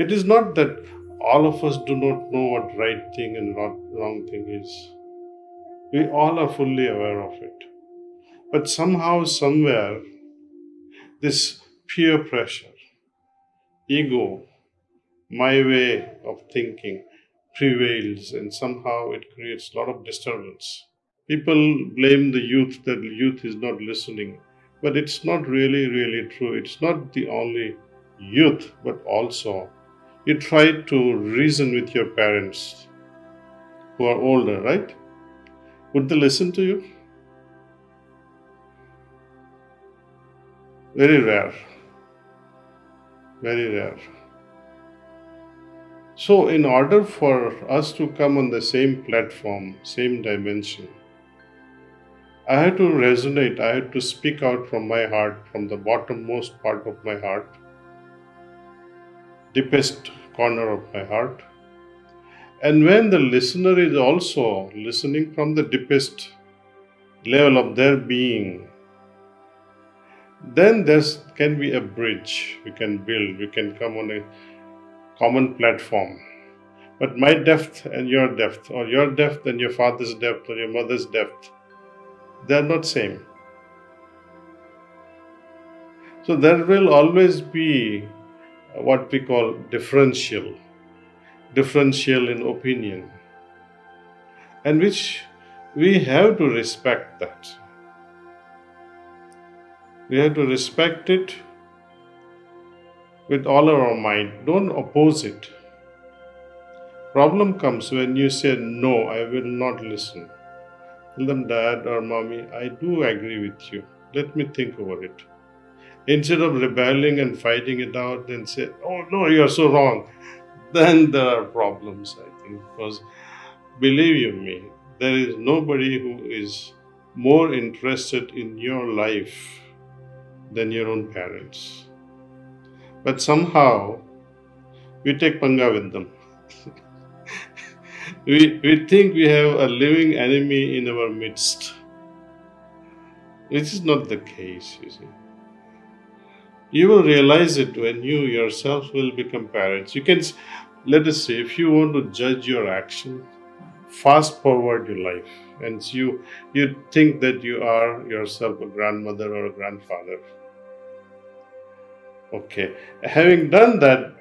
It is not that all of us do not know what right thing and wrong thing is. We all are fully aware of it. But somehow, somewhere, this peer pressure, ego, my way of thinking prevails, and somehow it creates a lot of disturbance. People blame the youth that youth is not listening, but it's not really true. It's not the only youth, but also you try to reason with your parents who are older, right? Would they listen to you? Very rare. Very rare. So, in order for us to come on the same platform, same dimension, I had to resonate, I had to speak out from my heart, from the bottommost part of my heart, deepest corner of my heart. And when the listener is also listening from the deepest level of their being, then there can be a bridge we can build, we can come on a common platform. But my depth and your depth, or your depth and your father's depth, or your mother's depth, they are not same. So there will always be what we call differential in opinion, and which we have to respect that. We have to respect it with all our might. Don't oppose it. Problem comes when you say, no, I will not listen. Tell them, Dad or Mommy, I do agree with you. Let me think over it. Instead of rebelling and fighting it out and say, oh no, you are so wrong, then there are problems, I think. Because believe you me, there is nobody who is more interested in your life than your own parents. But somehow, we take panga with them. we think we have a living enemy in our midst, which is not the case, you see. You will realize it when you yourself will become parents. You can, let us say, if you want to judge your action, fast forward your life, and you think that you are yourself a grandmother or a grandfather. Okay, having done that,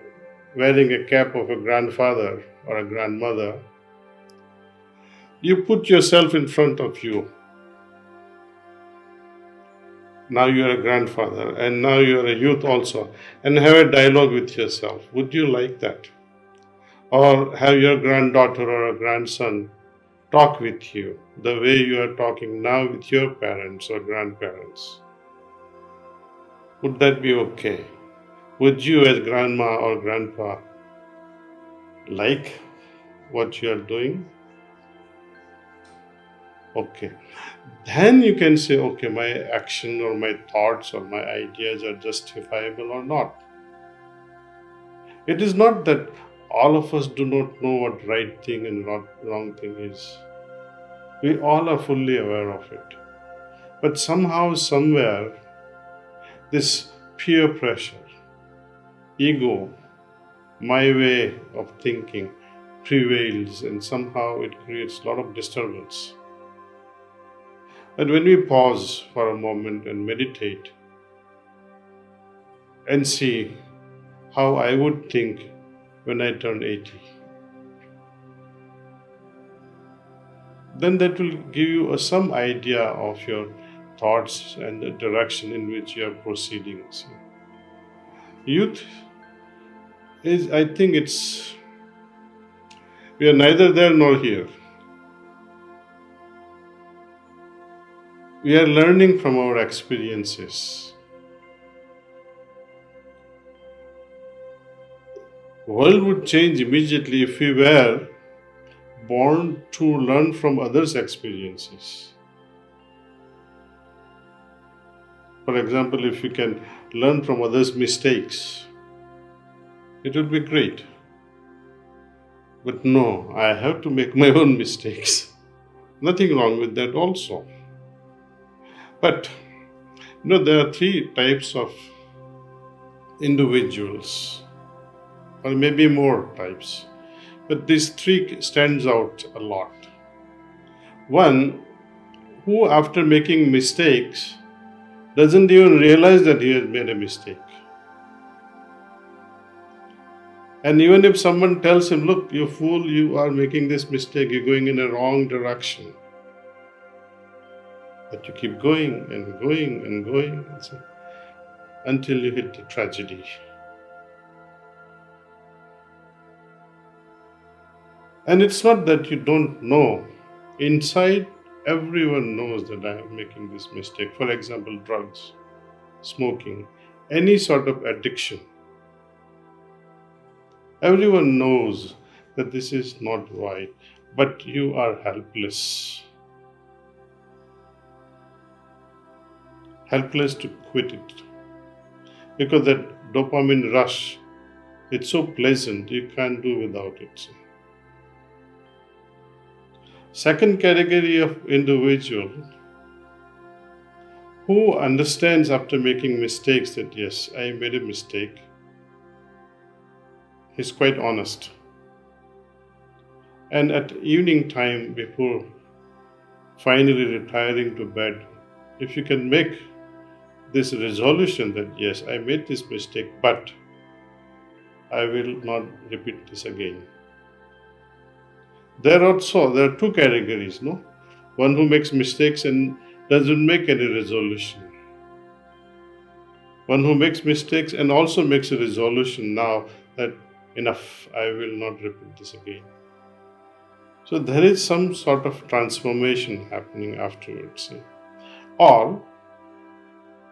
wearing a cap of a grandfather or a grandmother, you put yourself in front of you. Now you are a grandfather, and now you are a youth also, and have a dialogue with yourself. Would you like that? Or have your granddaughter or a grandson talk with you the way you are talking now with your parents or grandparents? Would that be okay? Would you as grandma or grandpa like what you are doing? Okay. Then you can say, okay, my action or my thoughts or my ideas are justifiable or not. It is not that all of us do not know what right thing and wrong thing is. We all are fully aware of it. But somehow, somewhere, this peer pressure, ego, my way of thinking prevails, and somehow it creates a lot of disturbance. And when we pause for a moment and meditate and see how I would think when I turn 80, then that will give you some idea of your thoughts and the direction in which you are proceeding. Youth is, I think we are neither there nor here. We are learning from our experiences. The world would change immediately if we were born to learn from others' experiences. For example, if we can learn from others' mistakes, it would be great. But no, I have to make my own mistakes. Nothing wrong with that also. But, there are three types of individuals. or maybe more types. But these three stands out a lot. One, who after making mistakes doesn't even realize that he has made a mistake. And even if someone tells him, look, you fool, you are making this mistake, you're going in a wrong direction. But you keep going and going and going until you hit the tragedy. And it's not that you don't know. Inside, everyone knows that I am making this mistake. For example, drugs, smoking, any sort of addiction. Everyone knows that this is not right, but you are helpless. Helpless to quit it. Because that dopamine rush, it's so pleasant, you can't do without it. Second category of individual who understands after making mistakes that yes, I made a mistake. He's quite honest. And at evening time before finally retiring to bed, if you can make this resolution that yes, I made this mistake, but I will not repeat this again. There are two categories, no? One who makes mistakes and doesn't make any resolution. One who makes mistakes and also makes a resolution now that enough, I will not repeat this again. So there is some sort of transformation happening afterwards. Or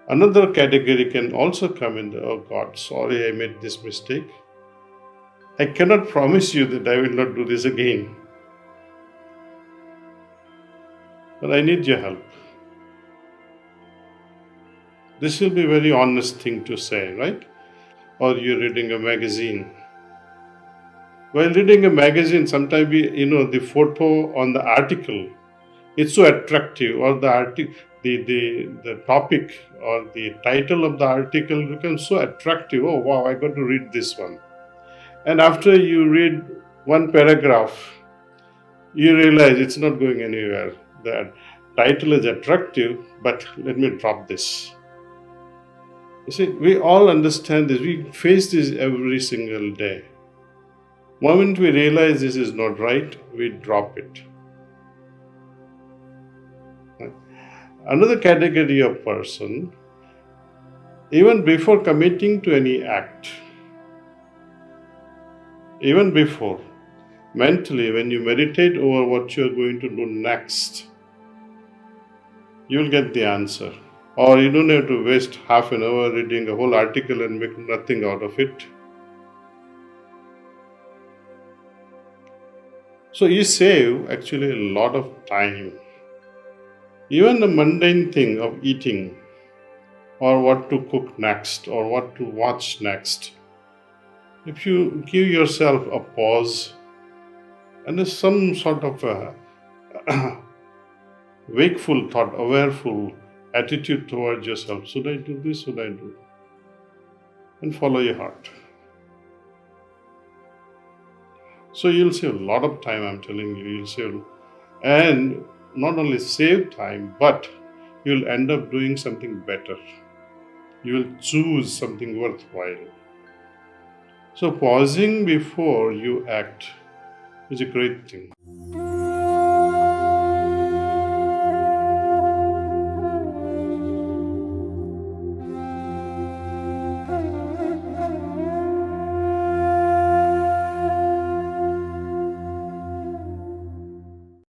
another category can also come in oh God, sorry I made this mistake. I cannot promise you that I will not do this again. But I need your help. This will be a very honest thing to say, right? Or you're reading a magazine. While reading a magazine, sometimes the photo on the article, it's so attractive, or the topic or the title of the article becomes so attractive. Oh wow, I got to read this one. And after you read one paragraph, you realize it's not going anywhere. The title is attractive, but let me drop this. You see, we all understand this. We face this every single day. Moment we realize this is not right, we drop it. Another category of person, even before committing to any act, even before, mentally, when you meditate over what you're going to do next, you'll get the answer. Or you don't have to waste half an hour reading a whole article and make nothing out of it. So you save actually a lot of time. Even the mundane thing of eating, or what to cook next, or what to watch next. If you give yourself a pause and there's some sort of a wakeful thought, awareful attitude towards yourself. Should I do this? Should I do that? And follow your heart. So you'll save a lot of time, I'm telling you. You'll save, and not only save time, but you'll end up doing something better. You will choose something worthwhile. So pausing before you act is a great thing.